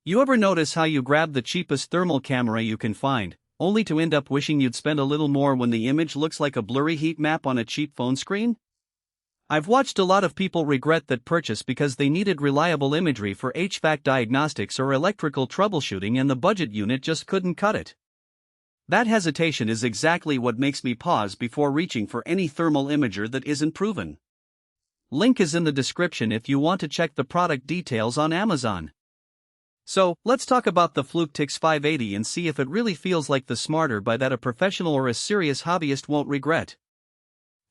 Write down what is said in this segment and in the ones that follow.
You ever notice how you grab the cheapest thermal camera you can find, only to end up wishing you'd spend a little more when the image looks like a blurry heat map on a cheap phone screen? I've watched a lot of people regret that purchase because they needed reliable imagery for HVAC diagnostics or electrical troubleshooting and the budget unit just couldn't cut it. That hesitation is exactly what makes me pause before reaching for any thermal imager that isn't proven. Link is in the description if you want to check the product details on Amazon. So, let's talk about the Fluke TiX580 and see if it really feels like the smarter buy that a professional or a serious hobbyist won't regret.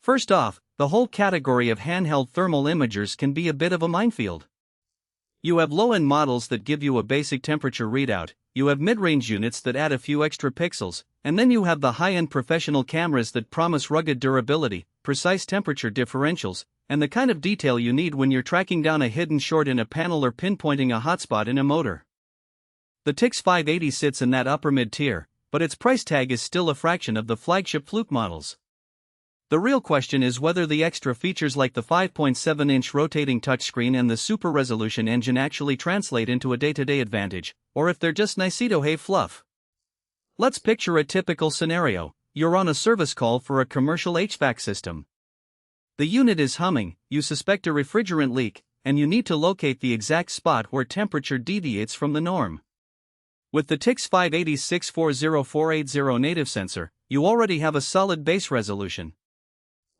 First off, the whole category of handheld thermal imagers can be a bit of a minefield. You have low-end models that give you a basic temperature readout, you have mid-range units that add a few extra pixels, and then you have the high-end professional cameras that promise rugged durability, precise temperature differentials, and the kind of detail you need when you're tracking down a hidden short in a panel or pinpointing a hotspot in a motor. The TiX580 sits in that upper mid-tier, but its price tag is still a fraction of the flagship Fluke models. The real question is whether the extra features like the 5.7-inch rotating touchscreen and the super resolution engine actually translate into a day-to-day advantage, or if they're just nicito-hey fluff. Let's picture a typical scenario. You're on a service call for a commercial HVAC system. The unit is humming, you suspect a refrigerant leak, and you need to locate the exact spot where temperature deviates from the norm. With the TiX580 640480 native sensor, you already have a solid base resolution.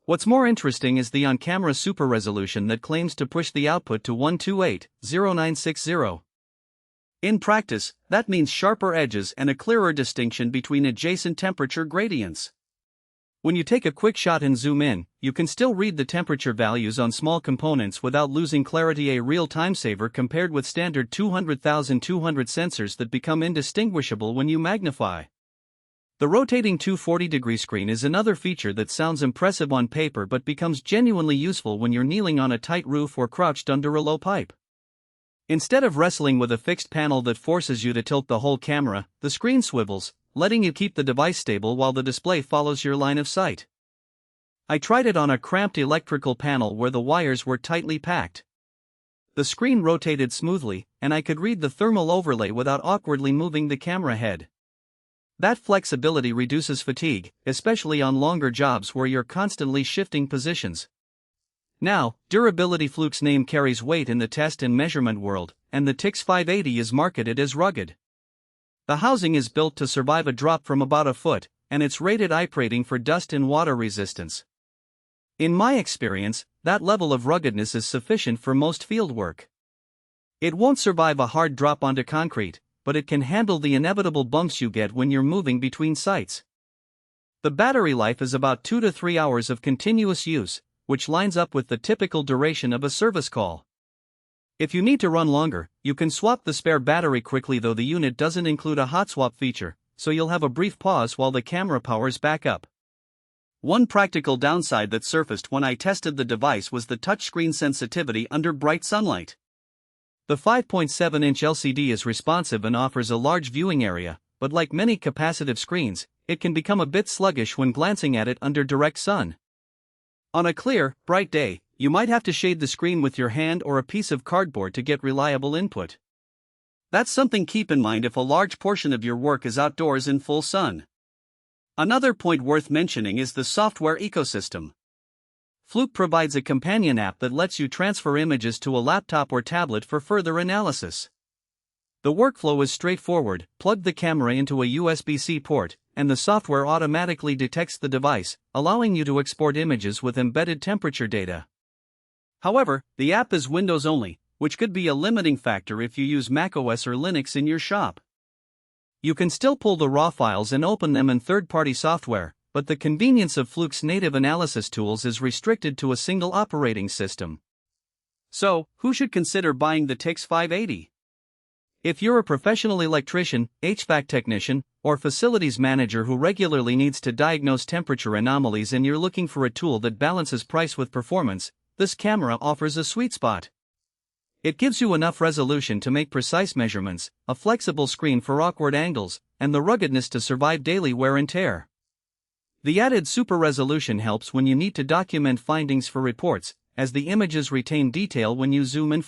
What's more interesting is the on-camera super resolution that claims to push the output to 128/0960. In practice, that means sharper edges and a clearer distinction between adjacent temperature gradients. When you take a quick shot and zoom in, you can still read the temperature values on small components without losing clarity, a real time saver compared with standard 200,200 sensors that become indistinguishable when you magnify. The rotating 240-degree screen is another feature that sounds impressive on paper but becomes genuinely useful when you're kneeling on a tight roof or crouched under a low pipe. Instead of wrestling with a fixed panel that forces you to tilt the whole camera, the screen swivels, letting you keep the device stable while the display follows your line of sight. I tried it on a cramped electrical panel where the wires were tightly packed. The screen rotated smoothly, and I could read the thermal overlay without awkwardly moving the camera head. That flexibility reduces fatigue, especially on longer jobs where you're constantly shifting positions. Now, durability. Fluke's name carries weight in the test and measurement world, and the TiX580 is marketed as rugged. The housing is built to survive a drop from about a foot, and it's rated IP rating for dust and water resistance. In my experience, that level of ruggedness is sufficient for most field work. It won't survive a hard drop onto concrete, but it can handle the inevitable bumps you get when you're moving between sites. The battery life is about 2 to 3 hours of continuous use, which lines up with the typical duration of a service call. If you need to run longer, you can swap the spare battery quickly, though the unit doesn't include a hot swap feature, so you'll have a brief pause while the camera powers back up. One practical downside that surfaced when I tested the device was the touchscreen sensitivity under bright sunlight. The 5.7-inch LCD is responsive and offers a large viewing area, but like many capacitive screens, it can become a bit sluggish when glancing at it under direct sun. On a clear, bright day, you might have to shade the screen with your hand or a piece of cardboard to get reliable input. That's something to keep in mind if a large portion of your work is outdoors in full sun. Another point worth mentioning is the software ecosystem. Fluke provides a companion app that lets you transfer images to a laptop or tablet for further analysis. The workflow is straightforward. Plug the camera into a USB-C port, and the software automatically detects the device, allowing you to export images with embedded temperature data. However, the app is Windows only, which could be a limiting factor if you use macOS or Linux in your shop. You can still pull the raw files and open them in third-party software, but the convenience of Fluke's native analysis tools is restricted to a single operating system. So, who should consider buying the TiX580? If you're a professional electrician, HVAC technician, or facilities manager who regularly needs to diagnose temperature anomalies and you're looking for a tool that balances price with performance, this camera offers a sweet spot. It gives you enough resolution to make precise measurements, a flexible screen for awkward angles, and the ruggedness to survive daily wear and tear. The added super resolution helps when you need to document findings for reports, as the images retain detail when you zoom in.